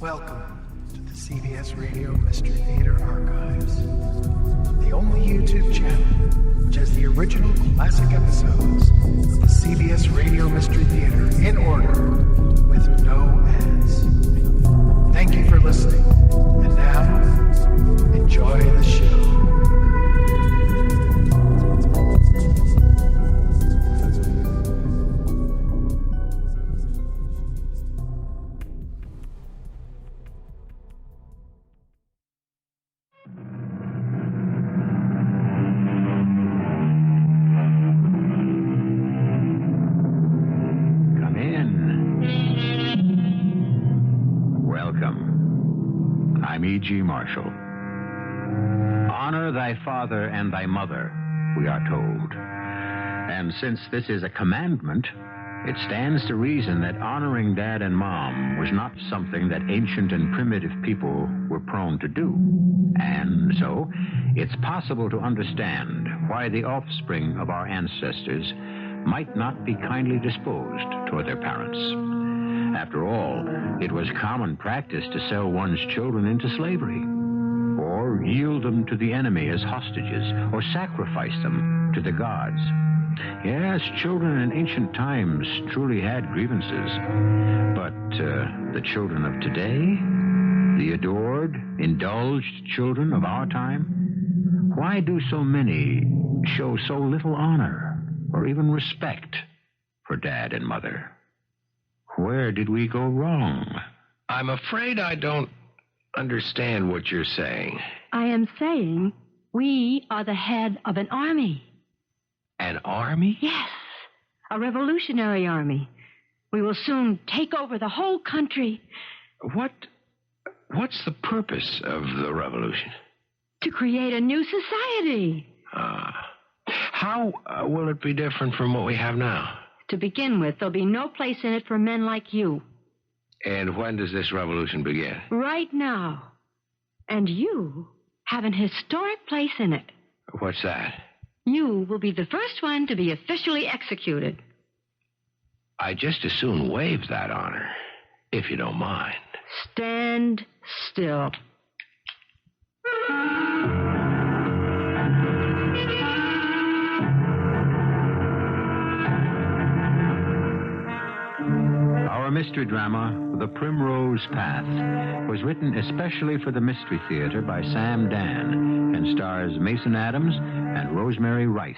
Welcome to the CBS Radio Mystery Theater Archives, the only YouTube channel which has the original classic episodes of the CBS Radio Mystery Theater in order with no ads. Thank you for listening, and now, enjoy the show. G. Marshall. Honor thy father and thy mother, we are told. And since this is a commandment, it stands to reason that honoring Dad and Mom was not something that ancient and primitive people were prone to do. And so, it's possible to understand why the offspring of our ancestors might not be kindly disposed toward their parents. After all, it was common practice to sell one's children into slavery, or yield them to the enemy as hostages, or sacrifice them to the gods. Yes, children in ancient times truly had grievances, but the children of today, the adored, indulged children of our time, why do so many show so little honor or even respect for Dad and Mother? Where did we go wrong? I'm afraid I don't understand what you're saying. I am saying we are the head of an army. An army? Yes, a revolutionary army. We will soon take over the whole country. What's the purpose of the revolution? To create a new society. How will it be different from what we have now? To begin with, there'll be no place in it for men like you. And when does this revolution begin? Right now. And you have an historic place in it. What's that? You will be the first one to be officially executed. I'd just as soon waive that honor, if you don't mind. Stand still. Our mystery drama, The Primrose Path, was written especially for the Mystery Theater by Sam Dann and stars Mason Adams and Rosemary Rice.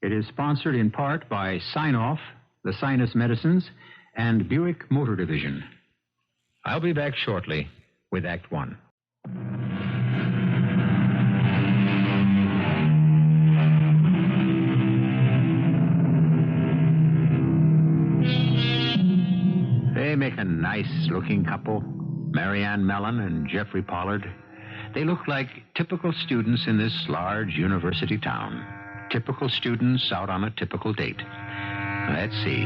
It is sponsored in part by Sign-Off, the Sinus Medicines, and Buick Motor Division. I'll be back shortly with Act One. They make a nice-looking couple, Marianne Mellon and Jeffrey Pollard. They look like typical students in this large university town. Typical students out on a typical date. Let's see.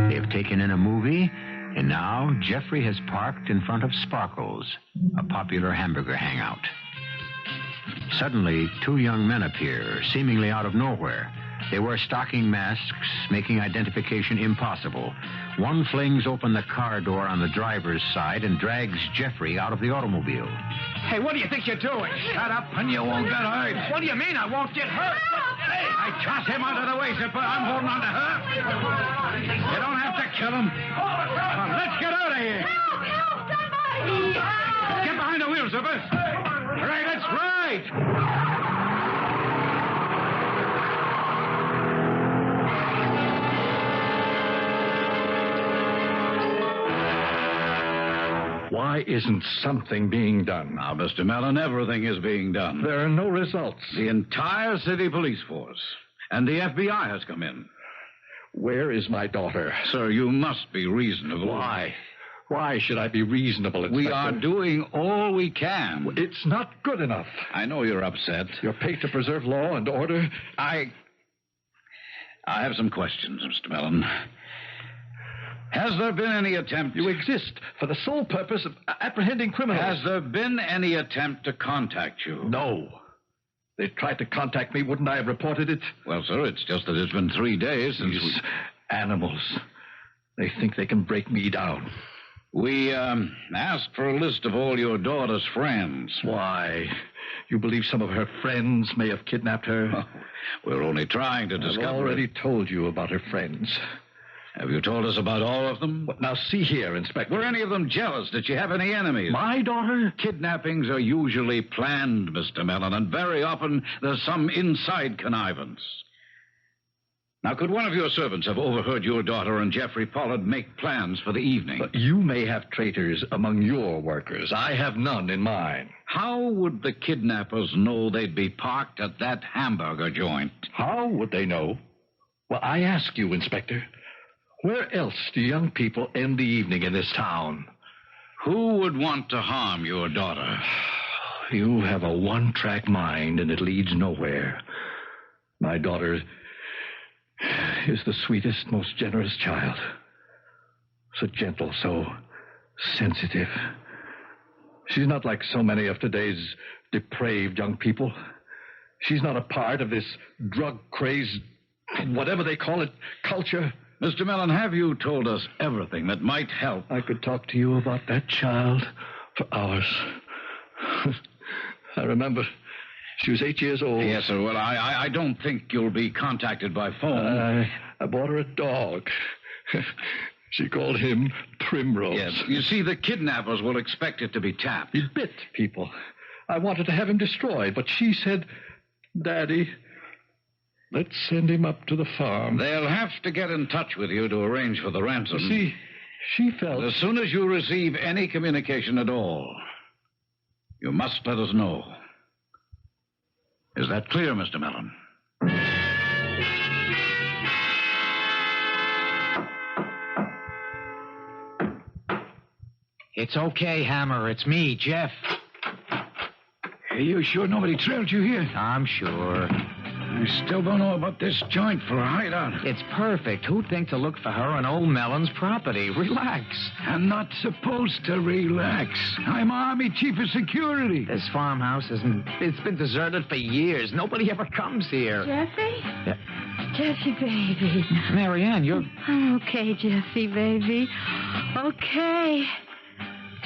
They've taken in a movie, and now Jeffrey has parked in front of Sparkles, a popular hamburger hangout. Suddenly, two young men appear, seemingly out of nowhere. They wear stocking masks, making identification impossible. One flings open the car door on the driver's side and drags Jeffrey out of the automobile. Hey, what do you think you're doing? Shut up and you won't get hurt. What do you mean I won't get hurt? Hey, I toss him out of the way, Zipper. I'm holding on to her. You don't have to kill him. Come on, let's get out of here. Help, somebody! Get behind the wheel, Zipper. All right, let's ride. Why isn't something being done? Now, Mr. Mellon, everything is being done. There are no results. The entire city police force and the FBI has come in. Where is my daughter? Sir, you must be reasonable. Why? Why should I be reasonable, Inspector? We are doing all we can. It's not good enough. I know you're upset. You're paid to preserve law and order. I have some questions, Mr. Mellon. Has there been any attempt... You exist for the sole purpose of apprehending criminals. Has there been any attempt to contact you? No. They tried to contact me. Wouldn't I have reported it? Well, sir, it's just that it's been 3 days since These animals. They think they can break me down. We asked for a list of all your daughter's friends. Why? You believe some of her friends may have kidnapped her? Oh, we're only trying to discover. I've already told you about her friends. Have you told us about all of them? But now see here, Inspector. Were any of them jealous? Did you have any enemies? My daughter? Kidnappings are usually planned, Mr. Mellon, and very often there's some inside connivance. Now, could one of your servants have overheard your daughter and Jeffrey Pollard make plans for the evening? But you may have traitors among your workers. I have none in mine. How would the kidnappers know they'd be parked at that hamburger joint? How would they know? Well, I ask you, Inspector, where else do young people end the evening in this town? Who would want to harm your daughter? You have a one-track mind, and it leads nowhere. My daughter is the sweetest, most generous child. So gentle, so sensitive. She's not like so many of today's depraved young people. She's not a part of this drug-crazed, whatever they call it, culture. Mr. Mellon, have you told us everything that might help? I could talk to you about that child for hours. I remember she was 8 years old. Yes, sir. Well, I don't think you'll be contacted by phone. I bought her a dog. She called him Primrose. Yes. You see, the kidnappers will expect it to be tapped. He bit people. I wanted to have him destroyed, but she said, Daddy, let's send him up to the farm. They'll have to get in touch with you to arrange for the ransom. See, she felt... As soon as you receive any communication at all, you must let us know. Is that clear, Mr. Mellon? It's okay, Hammer. It's me, Jeff. Are you sure nobody trailed you here? I'm sure. I still don't know about this joint for a hideout. It's perfect. Who'd think to look for her on old Mellon's property? Relax. I'm not supposed to relax. I'm Army Chief of Security. This farmhouse it's been deserted for years. Nobody ever comes here. Jeffy? Yeah. Jeffy, baby. Marianne, you're... I'm okay, Jeffy, baby. Okay.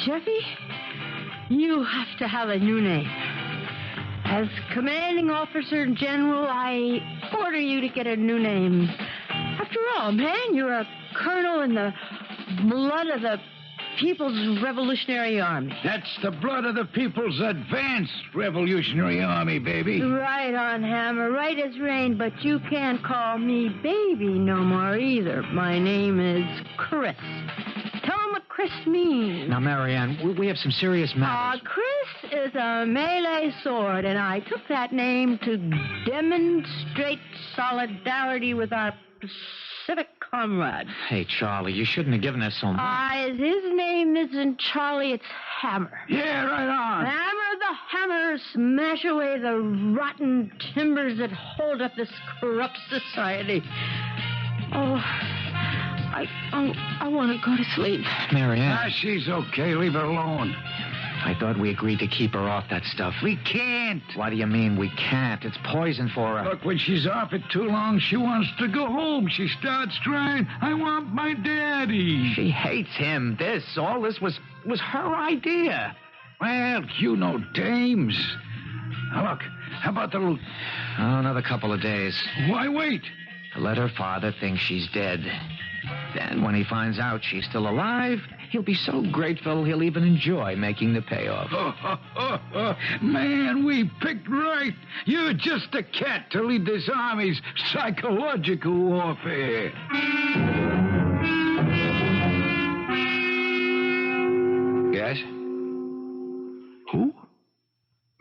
Jeffy, you have to have a new name. As commanding officer general, I order you to get a new name. After all, man, you're a colonel in the blood of the People's Revolutionary Army. That's the blood of the People's Advanced Revolutionary Army, baby. Right on, Hammer. Right as rain, but you can't call me baby no more either. My name is Chris. Tell him what Chris means. Now, Marianne, we have some serious matters. Chris is a melee sword, and I took that name to demonstrate solidarity with our Pacific comrades. Hey, Charlie, you shouldn't have given us so much. His name isn't Charlie, it's Hammer. Yeah, right on. Hammer the hammer, smash away the rotten timbers that hold up this corrupt society. Oh, I want to go to sleep. Marianne. She's okay. Leave her alone. I thought we agreed to keep her off that stuff. We can't. Why do you mean we can't? It's poison for her. Look, when she's off it too long, she wants to go home. She starts crying, I want my daddy. She hates him. All this was her idea. Well, you know dames. Now, look, how about the loot? Oh, another couple of days. Why wait? To let her father think she's dead. Then, when he finds out she's still alive, he'll be so grateful he'll even enjoy making the payoff. Man, we picked right. You're just a cat to lead this army's psychological warfare. Yes? Who?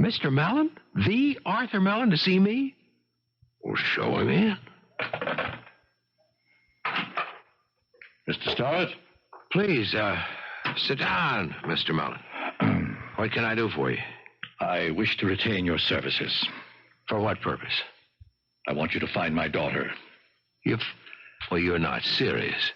Mr. Mellon? The Arthur Mellon to see me? Well, show him in. Mr. Starrett? Please, sit down, Mr. Mellon. What can I do for you? I wish to retain your services. For what purpose? I want you to find my daughter. Well, you're not serious.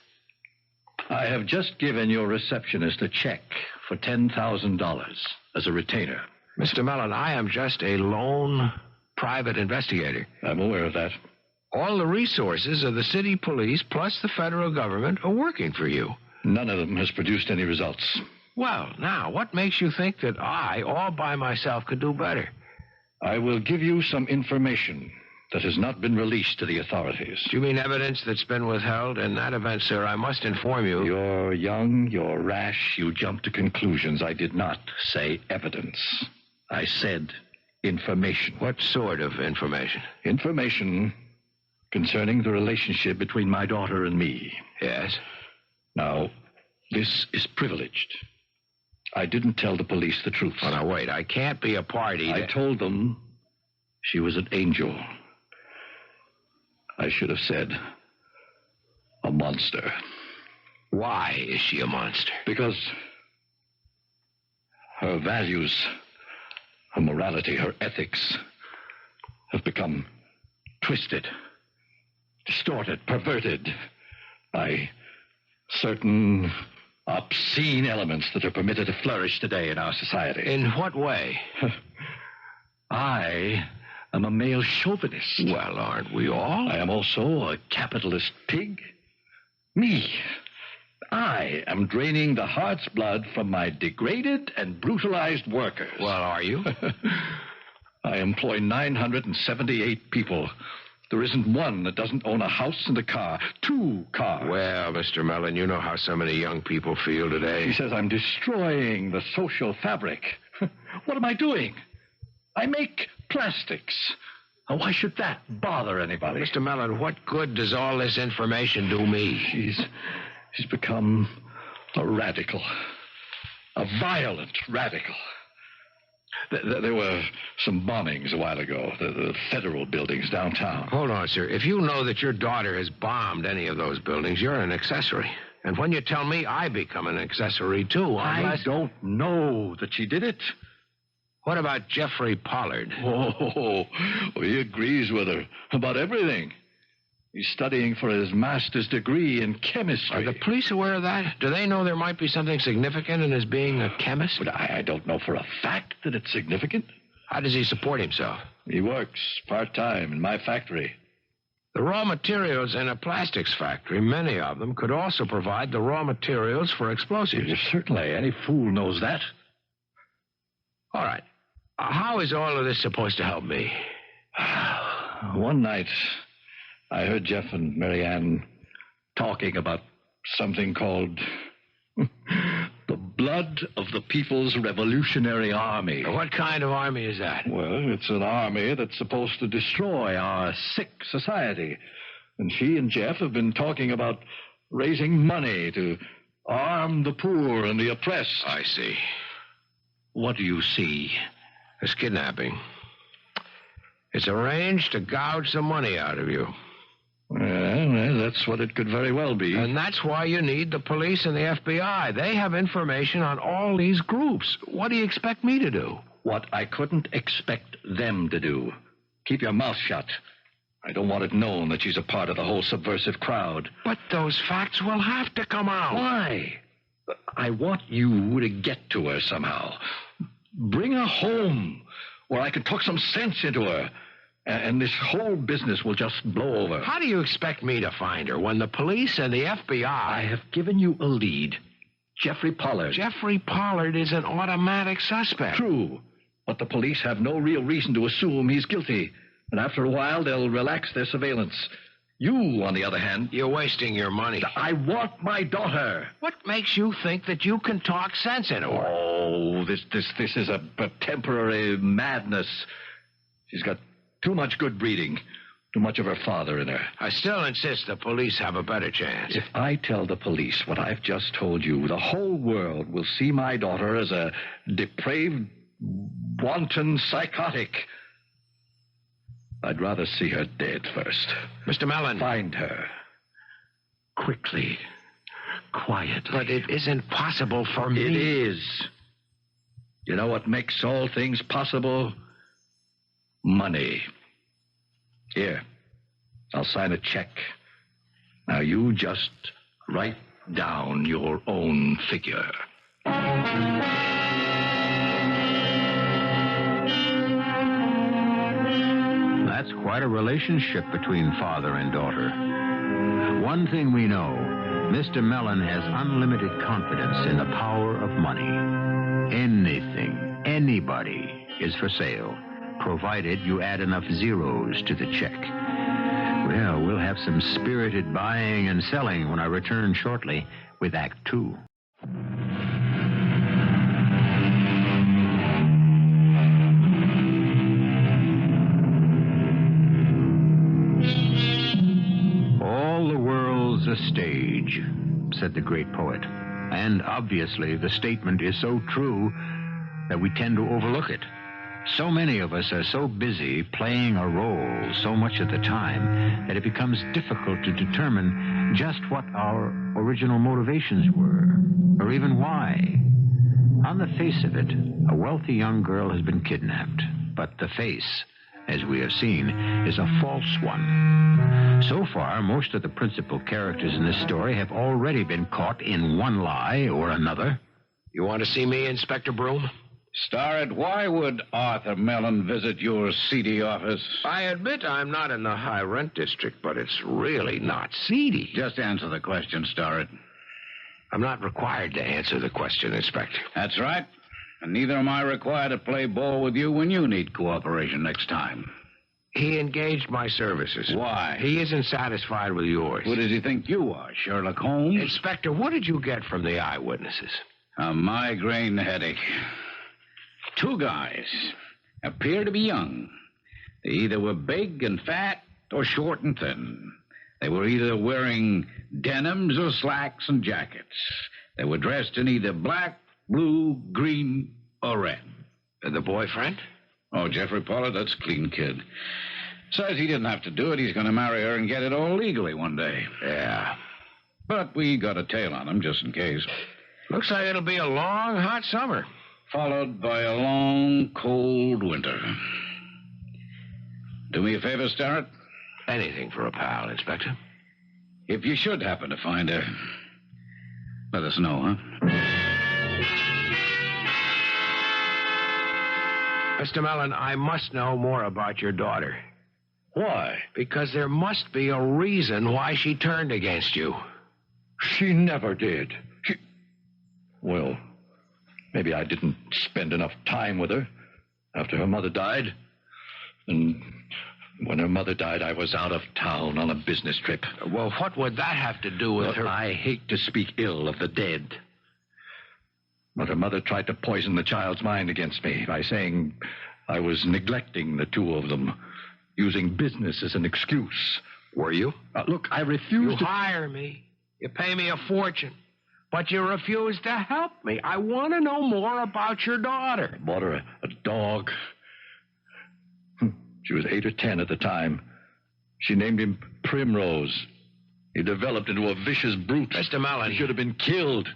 I have just given your receptionist a check for $10,000 as a retainer. Mr. Mellon, I am just a lone private investigator. I'm aware of that. All the resources of the city police plus the federal government are working for you. None of them has produced any results. Well, now, what makes you think that I, all by myself, could do better? I will give you some information that has not been released to the authorities. Do you mean evidence that's been withheld? In that event, sir, I must inform you. You're young, you're rash, you jump to conclusions. I did not say evidence. I said information. What sort of information? Information concerning the relationship between my daughter and me. Yes. Now, this is privileged. I didn't tell the police the truth. Oh, now, wait. I can't be a party. I told them she was an angel. I should have said a monster. Why is she a monster? Because her values, her morality, her ethics have become twisted, distorted, perverted by certain obscene elements that are permitted to flourish today in our society. In what way? I am a male chauvinist. Well, aren't we all? I am also a capitalist pig. Me. I am draining the heart's blood from my degraded and brutalized workers. Well, are you? I employ 978 people. There isn't one that doesn't own a house and a car. 2 cars. Well, Mr. Mellon, you know how so many young people feel today. He says I'm destroying the social fabric. What am I doing? I make plastics. Now, why should that bother anybody? Mr. Mellon, what good does all this information do me? She's become a radical. A violent radical. There were some bombings a while ago, the federal buildings downtown. Hold on, sir. If you know that your daughter has bombed any of those buildings, you're an accessory. And when you tell me, I become an accessory, too. I don't know that she did it. What about Jeffrey Pollard? Oh, he agrees with her about everything. He's studying for his master's degree in chemistry. Are the police aware of that? Do they know there might be something significant in his being a chemist? But I don't know for a fact that it's significant. How does he support himself? He works part-time in my factory. The raw materials in a plastics factory, many of them, could also provide the raw materials for explosives. Yes, certainly. Any fool knows that. All right. How is all of this supposed to help me? One night, I heard Jeff and Mary Ann talking about something called the blood of the People's Revolutionary Army. What kind of army is that? Well, it's an army that's supposed to destroy our sick society. And she and Jeff have been talking about raising money to arm the poor and the oppressed. I see. What do you see? It's kidnapping. It's arranged to gouge some money out of you. Well, that's what it could very well be. And that's why you need the police and the FBI. They have information on all these groups. What do you expect me to do? What I couldn't expect them to do. Keep your mouth shut. I don't want it known that she's a part of the whole subversive crowd. But those facts will have to come out. Why? I want you to get to her somehow. Bring her home where I can talk some sense into her. And this whole business will just blow over. How do you expect me to find her when the police and the FBI... I have given you a lead. Jeffrey Pollard. Jeffrey Pollard is an automatic suspect. True. But the police have no real reason to assume he's guilty. And after a while, they'll relax their surveillance. You, on the other hand... You're wasting your money. I want my daughter. What makes you think that you can talk sense into her? Oh, this is a temporary madness. She's got too much good breeding. Too much of her father in her. I still insist the police have a better chance. If I tell the police what I've just told you, the whole world will see my daughter as a depraved, wanton psychotic. I'd rather see her dead first. Mr. Mellon. Find her. Quickly. Quietly. But it isn't possible for me. It is. You know what makes all things possible? Money. Here. I'll sign a check. Now you just write down your own figure. That's quite a relationship between father and daughter. One thing we know, Mr. Mellon has unlimited confidence in the power of money. Anything, anybody is for sale, provided you add enough zeros to the check. Well, we'll have some spirited buying and selling when I return shortly with Act Two. All the world's a stage, said the great poet. And obviously the statement is so true that we tend to overlook it. So many of us are so busy playing a role so much of the time that it becomes difficult to determine just what our original motivations were, or even why. On the face of it, a wealthy young girl has been kidnapped, but the face, as we have seen, is a false one. So far, most of the principal characters in this story have already been caught in one lie or another. You want to see me, Inspector Broom? Starrett, why would Arthur Mellon visit your seedy office? I admit I'm not in the high-rent district, but it's really not seedy. Just answer the question, Starrett. I'm not required to answer the question, Inspector. That's right. And neither am I required to play ball with you when you need cooperation next time. He engaged my services. Why? He isn't satisfied with yours. Who does he think you are, Sherlock Holmes? Inspector, what did you get from the eyewitnesses? A migraine headache. 2 guys appear to be young. They either were big and fat or short and thin. They were either wearing denims or slacks and jackets. They were dressed in either black, blue, green, or red. And the boyfriend? Oh, Jeffrey Pollard, that's a clean kid. Says he didn't have to do it. He's going to marry her and get it all legally one day. Yeah. But we got a tail on him just in case. Looks like it'll be a long, hot summer. Followed by a long, cold winter. Do me a favor, Starrett? Anything for a pal, Inspector. If you should happen to find her, let us know, huh? Mr. Mellon, I must know more about your daughter. Why? Because there must be a reason why she turned against you. She never did. Well, maybe I didn't spend enough time with her after her mother died. And when her mother died, I was out of town on a business trip. Well, what would that have to do with her? I hate to speak ill of the dead. But her mother tried to poison the child's mind against me by saying I was neglecting the 2 of them, using business as an excuse. Were you? Look, I refused You hire me. You pay me a fortune. But you refuse to help me. I want to know more about your daughter. I bought her a dog. She was 8 or 10 at the time. She named him Primrose. He developed into a vicious brute. Mr. Mellon. He should have been killed.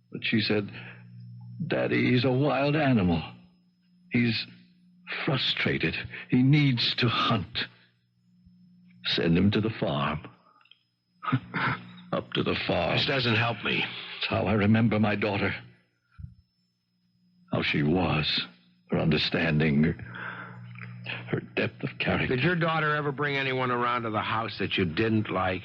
But she said, Daddy, he's a wild animal. He's frustrated. He needs to hunt. Send him to the farm. Up to the farm. This doesn't help me. It's how I remember my daughter. How she was. Her understanding. Her depth of character. Did your daughter ever bring anyone around to the house that you didn't like?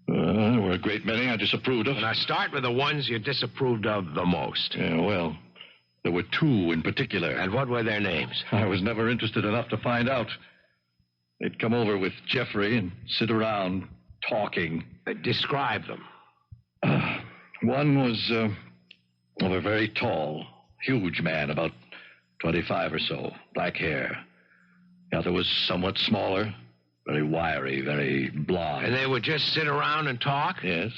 There were a great many I disapproved of. And I start with the ones you disapproved of the most. Yeah, well, there were 2 in particular. And what were their names? I was never interested enough to find out. They'd come over with Jeffrey and sit around talking. Describe them. One was a very tall, huge man, about 25 or so, black hair. The other was somewhat smaller, very wiry, very blond. And they would just sit around and talk? Yes.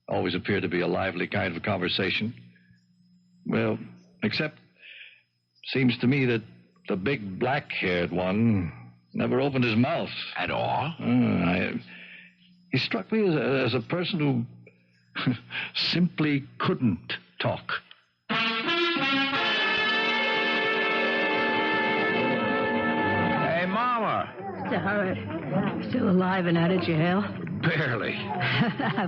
Always appeared to be a lively kind of conversation. Well, except, seems to me that the big black-haired one never opened his mouth. At all? He struck me as a person who simply couldn't talk. Hey, Mama. Starrett, still alive and out of jail? Barely.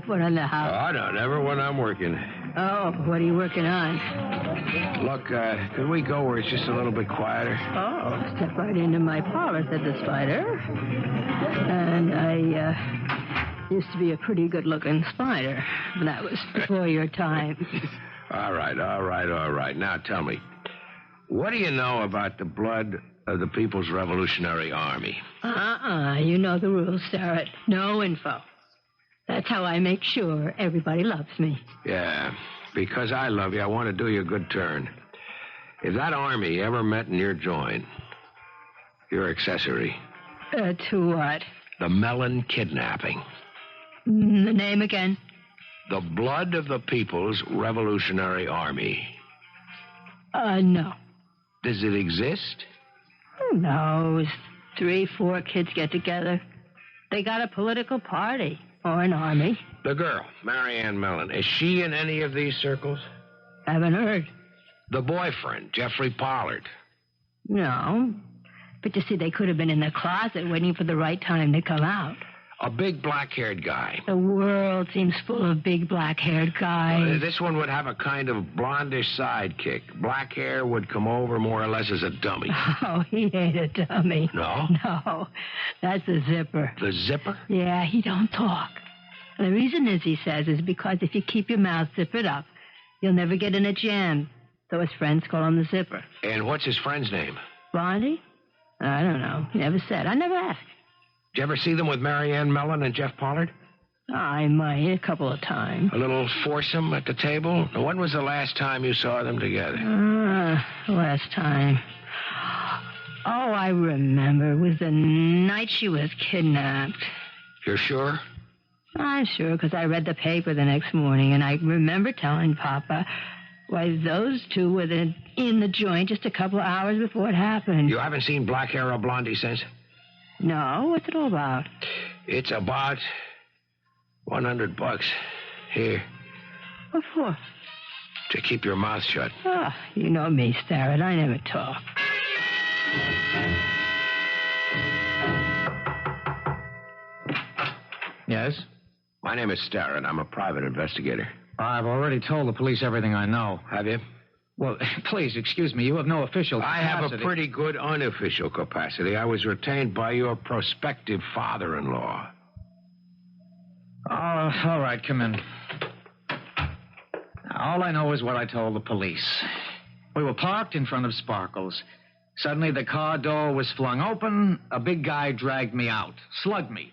What on the Oh, house? I don't. Never when I'm working. Oh, what are you working on? Look, could we go where it's just a little bit quieter? Oh, step right into my parlor, said the spider. And used to be a pretty good-looking spider, but that was before your time. All right. Now tell me, what do you know about the blood of the People's Revolutionary Army? You know the rules, Sarah. No info. That's how I make sure everybody loves me. Yeah, because I love you, I want to do you a good turn. If that army ever met in your joint, you're accessory. To what? The Mellon kidnapping. The name again? The blood of the People's Revolutionary Army. No. Does it exist? Who knows? 3, 4 kids get together. They got a political party or an army. The girl, Marianne Mellon, is she in any of these circles? Haven't heard. The boyfriend, Jeffrey Pollard. No. But you see, they could have been in the closet waiting for the right time to come out. A big black-haired guy. The world seems full of big black-haired guys. This one would have a kind of blondish sidekick. Black hair would come over more or less as a dummy. Oh, he ain't a dummy. No? No. That's a zipper. The zipper? Yeah, he don't talk. And the reason is, he says, is because if you keep your mouth zippered up, you'll never get in a jam. So his friends call him the zipper. And what's his friend's name? Blondie? I don't know. Never said. I never asked. Did you ever see them with Marianne Mellon and Jeff Pollard? I might, a couple of times. A little foursome at the table? When was the last time you saw them together? Last time. Oh, I remember. It was the night she was kidnapped. You're sure? I'm sure, because I read the paper the next morning, and I remember telling Papa, why, those two were in the joint just a couple of hours before it happened. You haven't seen Black Hair or Blondie since? No? What's it all about? It's about $100. Here. What for? To keep your mouth shut. Oh, you know me, Starrett. I never talk. Yes? My name is Starrett. I'm a private investigator. I've already told the police everything I know. Have you? Well, please, excuse me. You have no official capacity. I have a pretty good unofficial capacity. I was retained by your prospective father-in-law. Oh, all right, come in. All I know is what I told the police. We were parked in front of Sparkles. Suddenly, the car door was flung open. A big guy dragged me out, slugged me.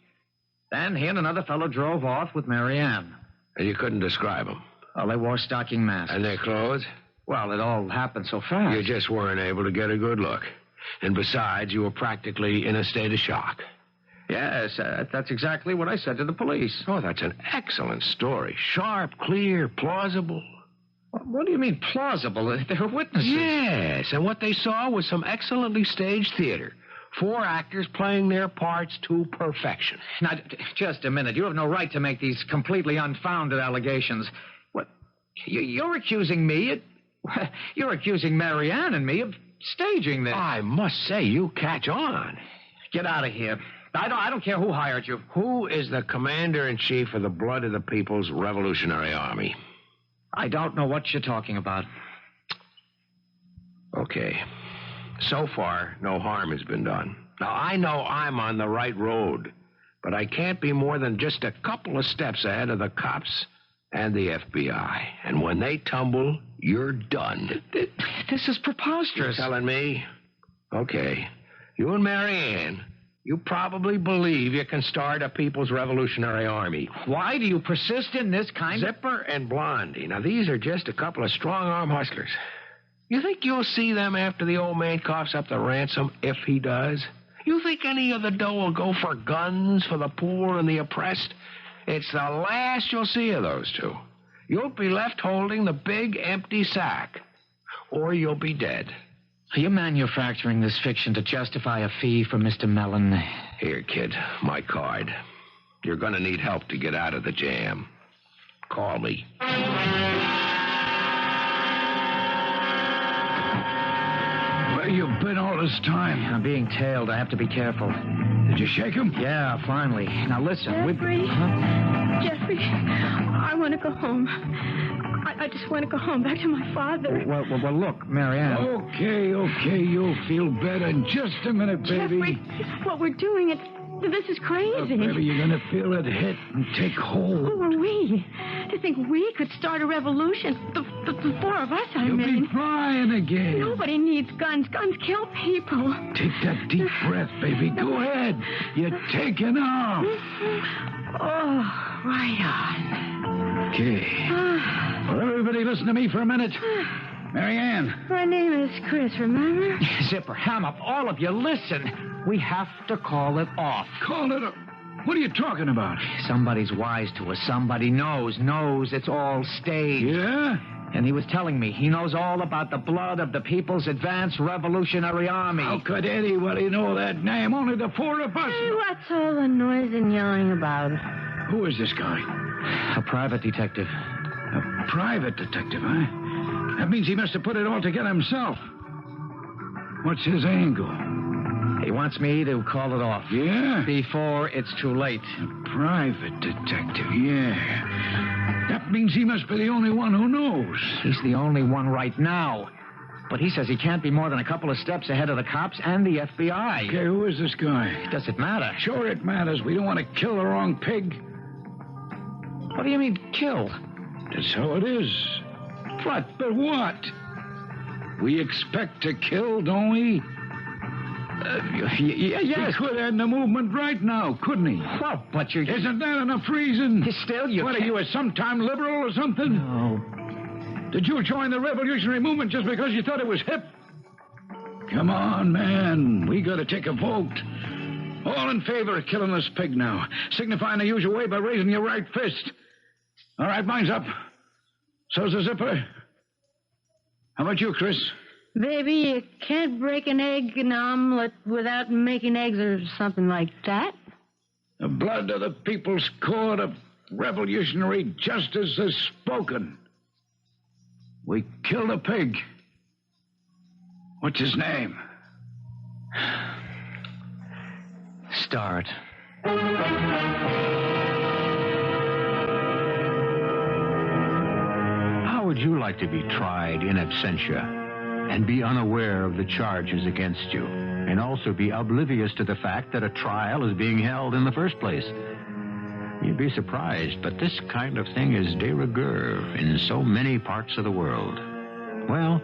Then he and another fellow drove off with Marianne. And you couldn't describe them? Well, they wore stocking masks. And their clothes? Well, it all happened so fast. You just weren't able to get a good look. And besides, you were practically in a state of shock. Yes, that's exactly what I said to the police. Oh, that's an excellent story. Sharp, clear, plausible. What do you mean plausible? They were witnesses. Yes, and what they saw was some excellently staged theater. 4 actors playing their parts to perfection. Now, just a minute. You have no right to make these completely unfounded allegations. What? You're accusing me? You're accusing Marianne and me of staging this. I must say, you catch on. Get out of here. I don't care who hired you. Who is the commander-in-chief of the Blood of the People's Revolutionary Army? I don't know what you're talking about. Okay. So far, no harm has been done. Now, I know I'm on the right road, but I can't be more than just a couple of steps ahead of the cops and the FBI. And when they tumble, you're done. This is preposterous. You're telling me? Okay. You and Marianne, you probably believe you can start a People's Revolutionary Army. Why do you persist in this kind of... Zipper and Blondie. Now, these are just a couple of strong-arm hustlers. You think you'll see them after the old man coughs up the ransom, if he does? You think any of the dough will go for guns for the poor and the oppressed? It's the last you'll see of those two. You'll be left holding the big, empty sack. Or you'll be dead. Are you manufacturing this fiction to justify a fee for Mr. Mellon? Here, kid, my card. You're going to need help to get out of the jam. Call me. Where you been all this time? I'm being tailed. I have to be careful. Did you shake him? Yeah, finally. Now, listen. Jeffrey. Jeffrey, I want to go home. I just want to go home, back to my father. Well, look, Marianne. Okay. You'll feel better in just a minute, baby. Jeffrey, this is what we're doing. This is crazy. Baby, you're going to feel it hit and take hold. Who are we? To think we could start a revolution. The four of us, I You'll mean. be flying again. Nobody needs guns. Guns kill people. Take that deep breath, baby. Go ahead. You're taking off. Oh, right on. Okay. Well, everybody listen to me for a minute. Mary Ann. My name is Chris, remember? Zipper, ham up, all of you, listen. We have to call it off. Call it up. What are you talking about? Somebody's wise to us. Somebody knows it's all staged. Yeah? And he was telling me he knows all about the blood of the People's Advanced Revolutionary Army. How could anybody know that name? Only the four of us. Hey, what's all the noise and yelling about? Who is this guy? A private detective. A private detective, huh? That means he must have put it all together himself. What's his angle? He wants me to call it off. Yeah? Before it's too late. A private detective, yeah. That means he must be the only one who knows. He's the only one right now. But he says he can't be more than a couple of steps ahead of the cops and the FBI. Okay, who is this guy? Does it matter? Sure it matters. We don't want to kill the wrong pig. What do you mean, kill? That's how it is. But what? We expect to kill, don't we? Yes. He could end the movement right now, couldn't he? Well, but you... Isn't that enough reason? Still, you What, are can't... you a sometime liberal or something? No. Did you join the revolutionary movement just because you thought it was hip? Come on, man. We got to take a vote. All in favor of killing this pig now. Signify in the usual way by raising your right fist. All right, mine's up. So's the zipper. How about you, Chris? Baby, you can't break an egg in an omelet without making eggs or something like that. The blood of the People's Court of Revolutionary Justice has spoken. We killed a pig. What's his name? Start. How would you like to be tried in absentia and be unaware of the charges against you, and also be oblivious to the fact that a trial is being held in the first place? You'd be surprised, but this kind of thing is de rigueur in so many parts of the world. Well,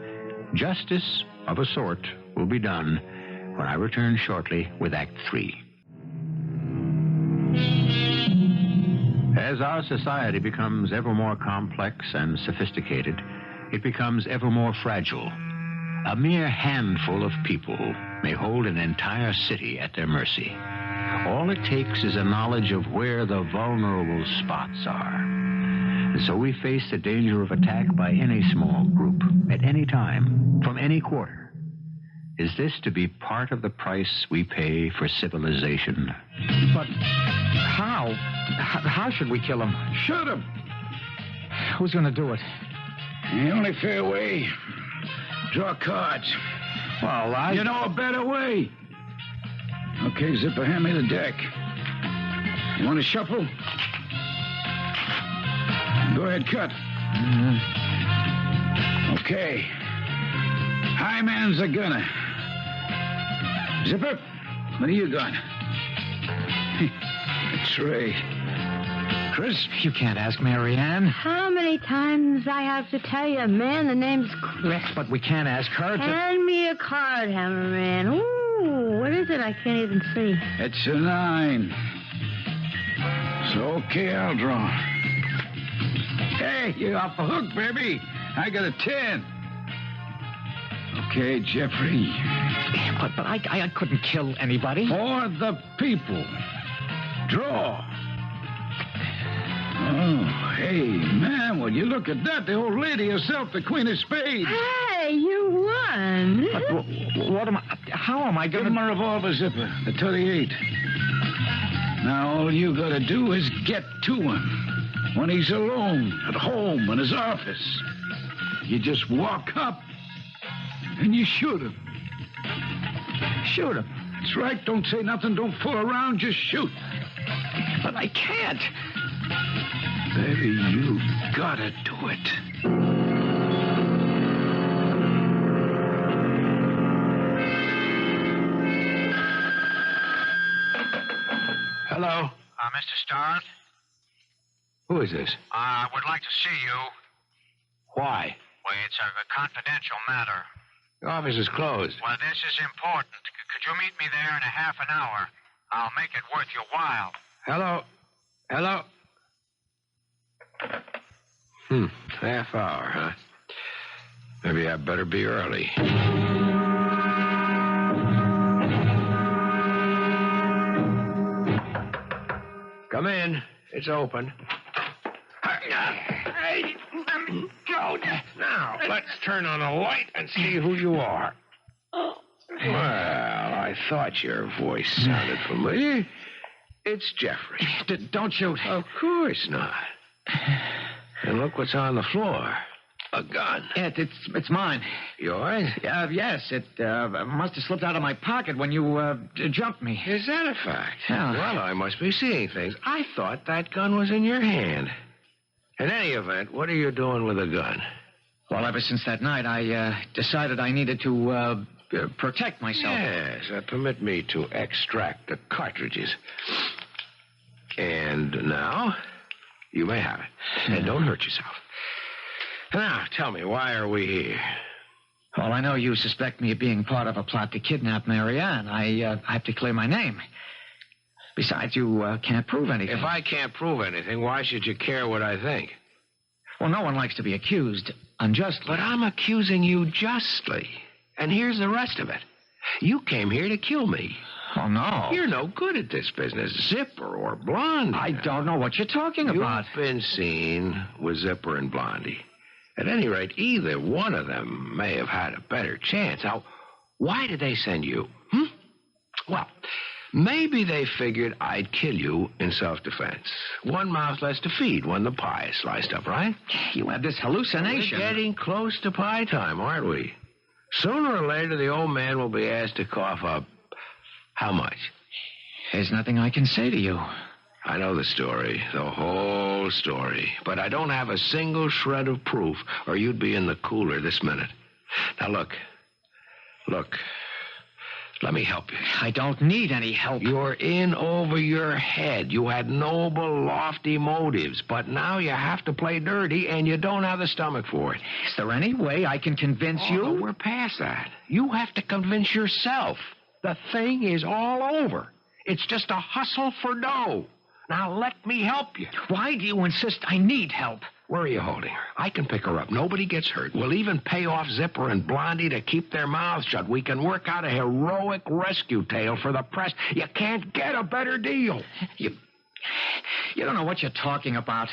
justice of a sort will be done when I return shortly with Act 3. As our society becomes ever more complex and sophisticated, it becomes ever more fragile. A mere handful of people may hold an entire city at their mercy. All it takes is a knowledge of where the vulnerable spots are. And so we face the danger of attack by any small group, at any time, from any quarter. Is this to be part of the price we pay for civilization? But how? How should we kill him? Shoot him. Who's going to do it? The only fair way. Draw cards. Well, You know a better way. Okay, Zipper, hand me the deck. You want to shuffle? Go ahead, cut. Okay. High man's a gunner. Zipper, what do you got? That's right. Chris? You can't ask Mary Ann. How many times I have to tell you, man, the name's Chris. But we can't ask her to... Hand me a card, Hammerman. Ooh, what is it? I can't even see. It's a 9. So, okay, I'll draw. Hey, you're off the hook, baby. I got a 10. Okay, Jeffrey. But I couldn't kill anybody. For the people. Draw. Oh, hey, man, will you look at that? The old lady herself, the Queen of Spades. Hey, you won. But what am I... How am I Give going him to... a revolver, Zipper, the 38. Now, all you gotta do is get to him. When he's alone, at home, in his office. You just walk up and you shoot him. Shoot him? That's right. Don't say nothing. Don't fool around. Just shoot. But I can't. Baby, you gotta do it. Mr. Starrett? Who is this? Would like to see you. Why? Well, it's a confidential matter. The office is closed. Well, this is important. Could you meet me there in a half an hour? I'll make it worth your while. Hello? Half hour, huh? Maybe I better be early. Come in. It's open. Now, let's turn on a light and see who you are. Well, I thought your voice sounded familiar. It's Jeffrey. Don't shoot. Of course not. And look what's on the floor. A gun. Yeah, it's mine. Yours? Yes, it must have slipped out of my pocket when you jumped me. Is that a fact? Yeah. Well, I must be seeing things. I thought that gun was in your hand. In any event, what are you doing with a gun? Well, ever since that night, I decided I needed to protect myself. Yes, permit me to extract the cartridges. And now, you may have it. And don't hurt yourself. Now, tell me, why are we here? Well, I know you suspect me of being part of a plot to kidnap Marianne. I have to clear my name. Besides, you can't prove anything. If I can't prove anything, why should you care what I think? Well, no one likes to be accused unjustly. But I'm accusing you justly. And here's the rest of it. You came here to kill me. Oh, no. You're no good at this business, Zipper or Blondie. I don't know what you're talking about. You've been seen with Zipper and Blondie. At any rate, either one of them may have had a better chance. Now, why did they send you? Well, maybe they figured I'd kill you in self-defense. One mouth less to feed when the pie is sliced up, right? You have this hallucination. We're getting close to pie time, aren't we? Sooner or later, the old man will be asked to cough up how much? There's nothing I can say to you. I know the story, the whole story. But I don't have a single shred of proof, or you'd be in the cooler this minute. Now, look. Let me help you. I don't need any help. You're in over your head. You had noble, lofty motives, but now you have to play dirty, and you don't have the stomach for it. Is there any way I can convince you? No, we're past that. You have to convince yourself. The thing is all over. It's just a hustle for dough. Now, let me help you. Why do you insist I need help? Where are you holding her? I can pick her up. Nobody gets hurt. We'll even pay off Zipper and Blondie to keep their mouths shut. We can work out a heroic rescue tale for the press. You can't get a better deal. You don't know what you're talking about.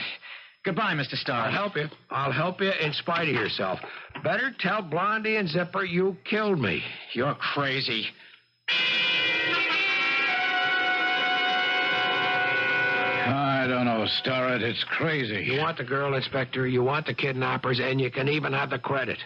Goodbye, Mr. Starr. I'll help you. I'll help you in spite of yourself. Better tell Blondie and Zipper you killed me. You're crazy. I don't know, Starrett. It's crazy. You want the girl, Inspector. You want the kidnappers, and you can even have the credit.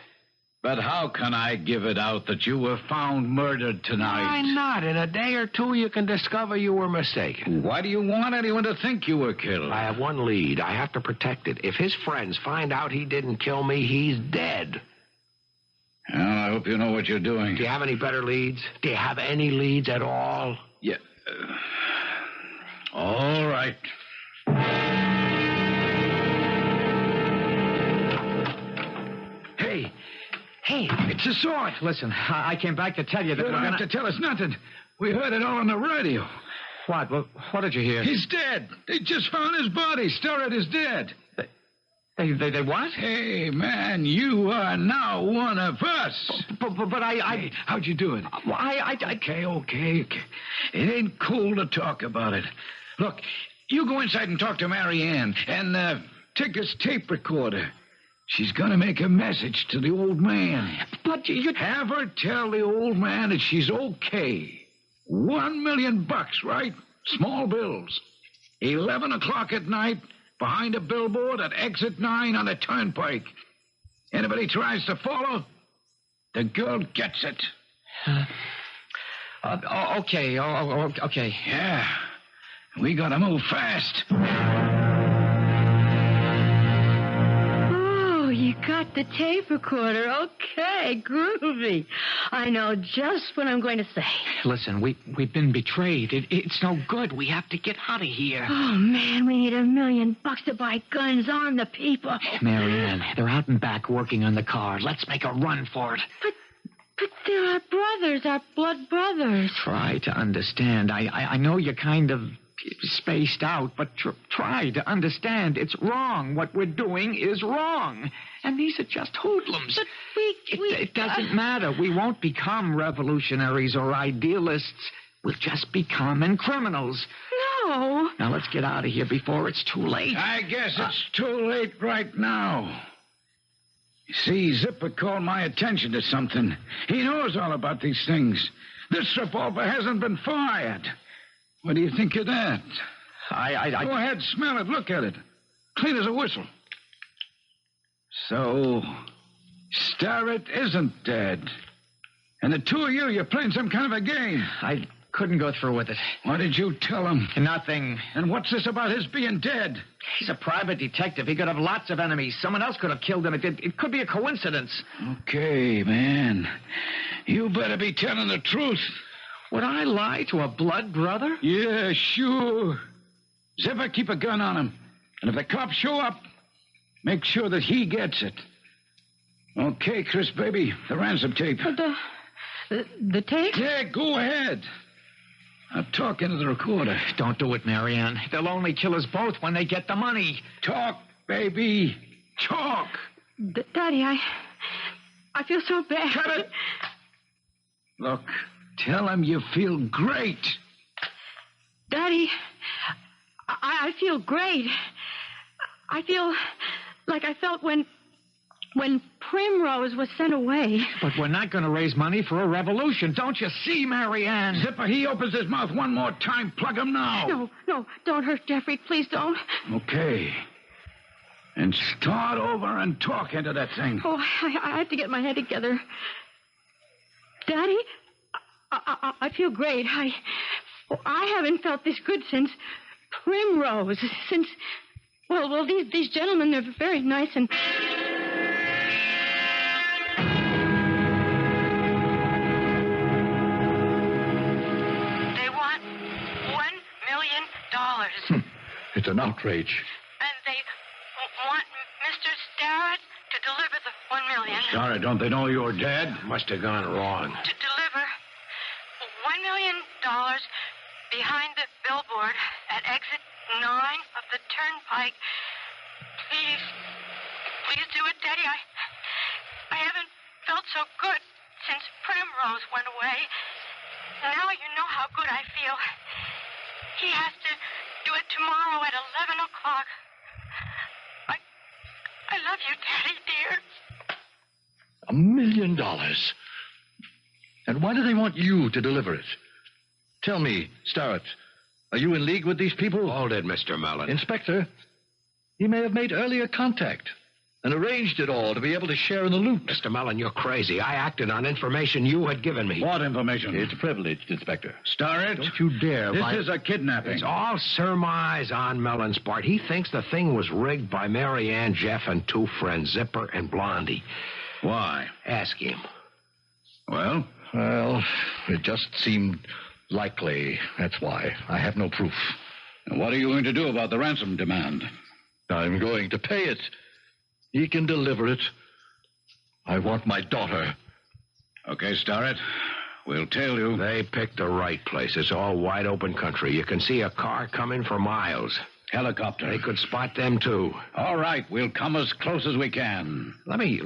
But how can I give it out that you were found murdered tonight? Why not? In a day or two, you can discover you were mistaken. Why do you want anyone to think you were killed? I have one lead. I have to protect it. If his friends find out he didn't kill me, he's dead. Well, I hope you know what you're doing. Do you have any better leads? Do you have any leads at all? Yeah. All right. Hey, it's a sword. Listen, I came back to tell you that You don't have to tell us nothing. We heard it all on the radio. What? What did you hear? He's dead. They just found his body. Starrett is dead. They what? Hey, man, you are now one of us. But I... Hey, how'd you do it? Okay. It ain't cool to talk about it. Look, you go inside and talk to Marianne and take his tape recorder. She's going to make a message to the old man. But you... Have her tell the old man that she's okay. $1 million, right? Small bills. 11 o'clock at night, behind a billboard at exit 9 on the turnpike. Anybody tries to follow, the girl gets it. Okay. Okay. Yeah. We gotta move fast. Oh, you got got the tape recorder. Okay, groovy. I know just what I'm going to say. Listen, we've been betrayed. It's no good. We have to get out of here. Oh, man, we need $1 million to buy guns, arm the people. Marianne, they're out and back working on the car. Let's make a run for it. But they're our brothers, our blood brothers. Try to understand. I know you're kind of spaced out, but try to understand. It's wrong. What we're doing is wrong. And these are just hoodlums. But It doesn't matter. We won't become revolutionaries or idealists. We'll just be common criminals. No. Now, let's get out of here before it's too late. I guess it's too late right now. You see, Zipper called my attention to something. He knows all about these things. This revolver hasn't been fired. What do you think of that? Go ahead, smell it, look at it. Clean as a whistle. So, Starrett isn't dead. And the two of you're playing some kind of a game. I couldn't go through with it. What did you tell him? Nothing. And what's this about his being dead? He's a private detective. He could have lots of enemies. Someone else could have killed him. It could be a coincidence. Okay, man. You better be telling the truth. Would I lie to a blood brother? Yeah, sure. Zipper, keep a gun on him. And if the cops show up, make sure that he gets it. Okay, Chris, baby, the ransom tape. The tape? Yeah, go ahead. I'll talk into the recorder. Don't do it, Marianne. They'll only kill us both when they get the money. Talk, baby. Talk. Daddy, I feel so bad. Cut it. Look, tell him you feel great. Daddy, I feel great. I feel like I felt when Primrose was sent away. But we're not going to raise money for a revolution. Don't you see, Marianne? Zipper, he opens his mouth one more time. Plug him now. No, don't hurt Jeffrey. Please don't. Okay. And start over and talk into that thing. Oh, I have to get my head together. Daddy, I feel great. I haven't felt this good since Primrose. Since, well, these gentlemen, they're very nice and... It's an outrage. And they want Mr. Starrett to deliver the $1 million. Sorry, don't they know you're dead? Must have gone wrong. To deliver $1 million behind the billboard at exit 9 of the turnpike. Please do it, Daddy. I haven't felt so good since Primrose went away. Now you know how good I feel. He has to do it tomorrow at 11 o'clock. I love you, Daddy, dear. $1 million. And why do they want you to deliver it? Tell me, Starrett, are you in league with these people? Hold it, Mr. Mellon. Inspector, he may have made earlier contact and arranged it all to be able to share in the loot. Mr. Mellon, you're crazy. I acted on information you had given me. What information? It's privileged, Inspector. Starrett? Don't you dare. This is a kidnapping. It's all surmise on Mellon's part. He thinks the thing was rigged by Marianne, Jeff, and two friends, Zipper and Blondie. Why? Ask him. Well, it just seemed likely. That's why. I have no proof. what are you going to do about the ransom demand? I'm going to pay it. He can deliver it. I want my daughter. Okay, Starrett. We'll tail you. They picked the right place. It's all wide open country. You can see a car coming for miles. Helicopter. They could spot them, too. All right, we'll come as close as we can. Let me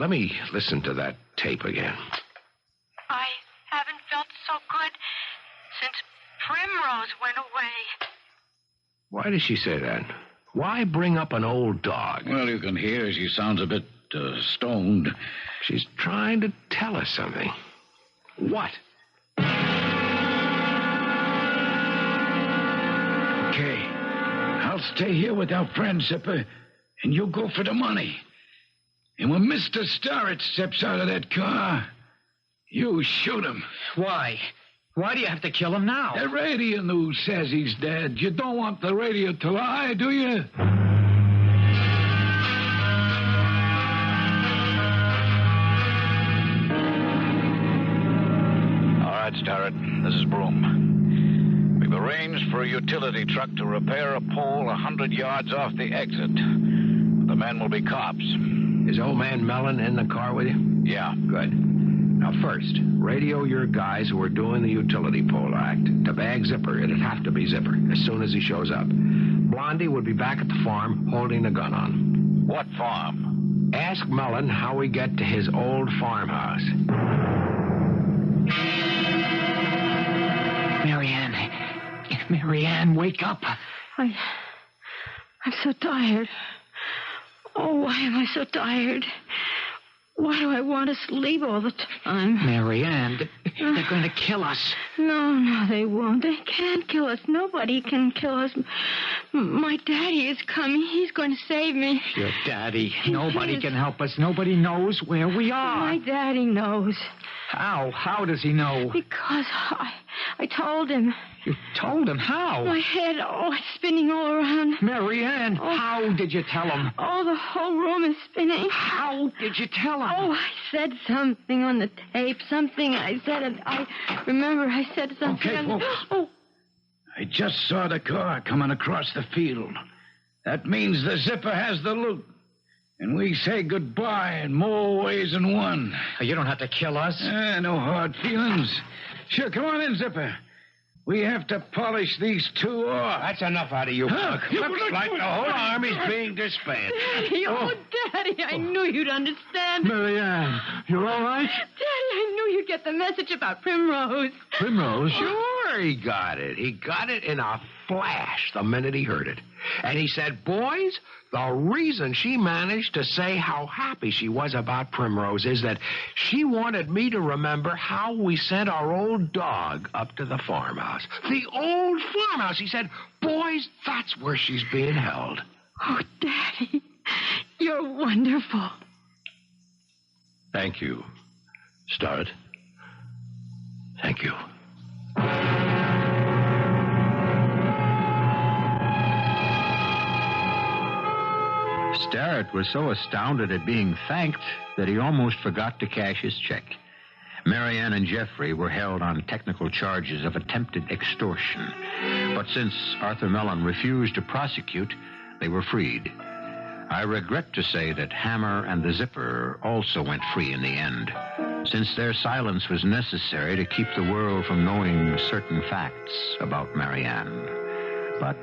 listen to that tape again. I haven't felt so good since Primrose went away. Why did she say that? Why bring up an old dog? Well, you can hear she sounds a bit stoned. She's trying to tell us something. What? Okay. I'll stay here with our friend, Zipper, and you go for the money. And when Mr. Starrett steps out of that car, you shoot him. Why? Why do you have to kill him now? The radio news says he's dead. You don't want the radio to lie, do you? Starrett. This is Broom. We've arranged for a utility truck to repair a pole 100 yards off the exit. The men will be cops. Is old man Mellon in the car with you? Yeah. Good. Now, first, radio your guys who are doing the utility pole act to bag Zipper. It'd have to be Zipper as soon as he shows up. Blondie would be back at the farm holding a gun on. What farm? Ask Mellon how we get to his old farmhouse. Marianne, wake up. I'm so tired. Oh, why am I so tired? Why do I want to sleep all the time? Marianne, they're going to kill us. No, they won't. They can't kill us. Nobody can kill us. My daddy is coming. He's going to save me. Your daddy. Nobody can help us. Nobody knows where we are. My daddy knows. How? How does he know? Because I told him. You told him? How? My head, it's spinning all around. Marianne, how did you tell him? Oh, the whole room is spinning. How did you tell him? Oh, I said something on the tape. Something I said. And I remember I said something. Okay, folks. Oh. I just saw the car coming across the field. That means the Zipper has the loot. And we say goodbye in more ways than one. You don't have to kill us. No hard feelings. Sure, come on in, Zipper. We have to polish these two off. That's enough out of you. Looks like the whole army's being disbanded. Daddy, I knew you'd understand. Marianne, you're all right? Daddy, I knew you'd get the message about Primrose. Primrose? Sure, he got it. He got it in a flash the minute he heard it. And he said, boys, the reason she managed to say how happy she was about Primrose is that she wanted me to remember how we sent our old dog up to the farmhouse. The old farmhouse. He said, boys, that's where she's being held. Oh, Daddy, you're wonderful. Thank you, Starrett. Thank you. Starrett was so astounded at being thanked that he almost forgot to cash his check. Marianne and Jeffrey were held on technical charges of attempted extortion. But since Arthur Mellon refused to prosecute, they were freed. I regret to say that Hammer and the Zipper also went free in the end, since their silence was necessary to keep the world from knowing certain facts about Marianne. But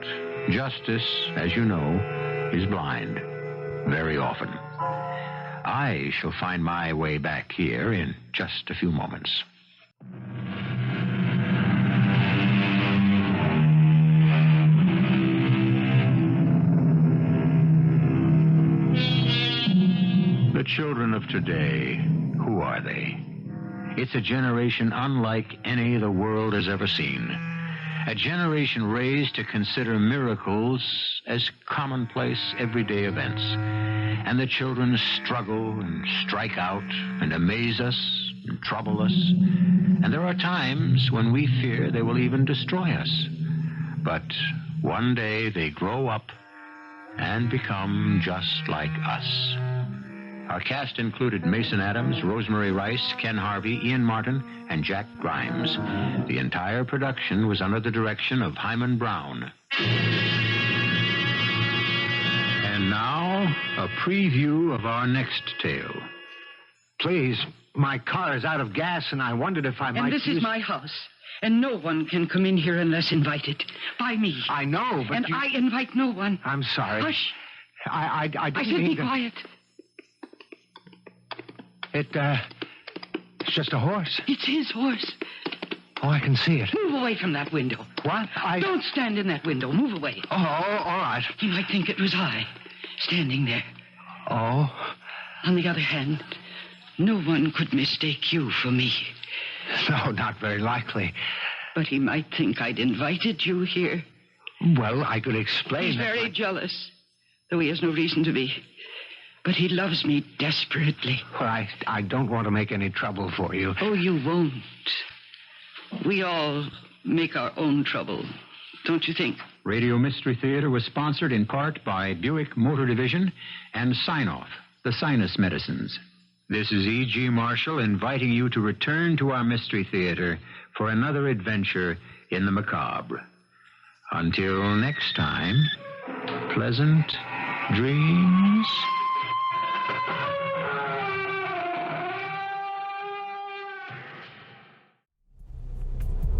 justice, as you know, is blind. Very often. I shall find my way back here in just a few moments. The children of today, who are they? It's a generation unlike any the world has ever seen. A generation raised to consider miracles as commonplace, everyday events. And the children struggle and strike out and amaze us and trouble us. And there are times when we fear they will even destroy us. But one day they grow up and become just like us. Our cast included Mason Adams, Rosemary Rice, Ken Harvey, Ian Martin, and Jack Grimes. The entire production was under the direction of Hyman Brown. And now, a preview of our next tale. Please, my car is out of gas, and I wondered if I might... And this is my house, and no one can come in here unless invited. By me. I know, but and I invite no one. I'm sorry. Hush. I didn't I said mean be to... quiet. It's just a horse. It's his horse. Oh, I can see it. Move away from that window. What? Don't stand in that window. Move away. Oh, all right. He might think it was I, standing there. Oh? On the other hand, no one could mistake you for me. No, not very likely. But he might think I'd invited you here. Well, I could explain He's that very jealous, though he has no reason to be. But he loves me desperately. Well, I don't want to make any trouble for you. Oh, you won't. We all make our own trouble, don't you think? Radio Mystery Theater was sponsored in part by Buick Motor Division and Sign-Off, the sinus medicines. This is E.G. Marshall inviting you to return to our Mystery Theater for another adventure in the macabre. Until next time, pleasant dreams.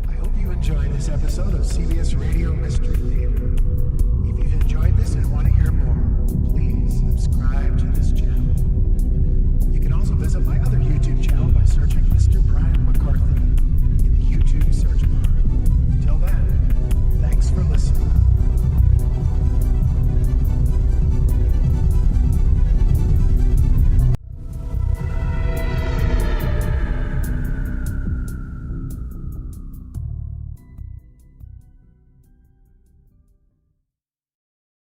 I hope you enjoyed this episode of CBS Radio